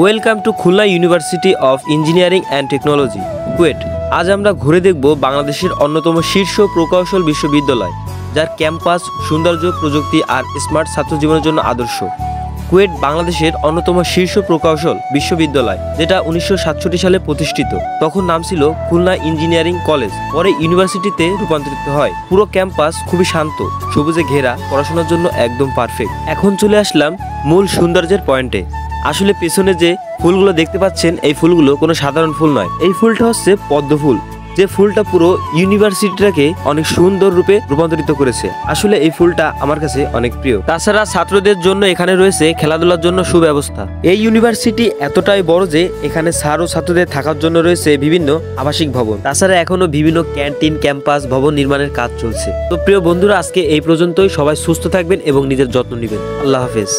Welcome to Khulna university of engineering and technology KUET. আজ আমরা ঘুরে দেখব বাংলাদেশের অন্যতম শীর্ষ প্রকৌশল বিশ্ববিদ্যালয়, যার ক্যাম্পাস, সৌন্দর্য, প্রযুক্তি আর স্মার্ট ছাত্র জীবনের জন্য আদর্শ। কুয়েট বাংলাদেশের অন্যতম শীর্ষ প্রকৌশল বিশ্ববিদ্যালয়, যেটা 1967 সালে প্রতিষ্ঠিত। তখন নাম ছিল খুলনা ইঞ্জিনিয়ারিং কলেজ, পরে ইউনিভার্সিটিতে রূপান্তরিত হয়। পুরো ক্যাম্পাস খুবই শান্ত, সবুজে ঘেরা, পড়াশোনার জন্য একদম পারফেক্ট। এখন চলে আসলাম মূল সৌন্দর্যের পয়েন্টে। আসলে পেছনে যে ফুলগুলো দেখতে পাচ্ছেন, এই ফুলগুলো কোনো সাধারণ ফুল নয়। এই ফুলটা হচ্ছে পদ্ম ফুল, যে ফুলটা পুরো ইউনিভার্সিটিটাকে অনেক সুন্দর রূপে রূপান্তরিত করেছে। আসলে এই ফুলটা আমার কাছে অনেক প্রিয়। তাছাড়া ছাত্রদের জন্য এখানে রয়েছে খেলাধুলার জন্য সুব্যবস্থা। এই ইউনিভার্সিটি এতটাই বড় যে এখানে স্যার ও ছাত্রদের থাকার জন্য রয়েছে বিভিন্ন আবাসিক ভবন। তাছাড়া এখনো বিভিন্ন ক্যান্টিন, ক্যাম্পাস, ভবন নির্মাণের কাজ চলছে। তো প্রিয় বন্ধুরা, আজকে এই পর্যন্তই। সবাই সুস্থ থাকবেন এবং নিজের যত্ন নেবেন। আল্লাহ হাফেজ।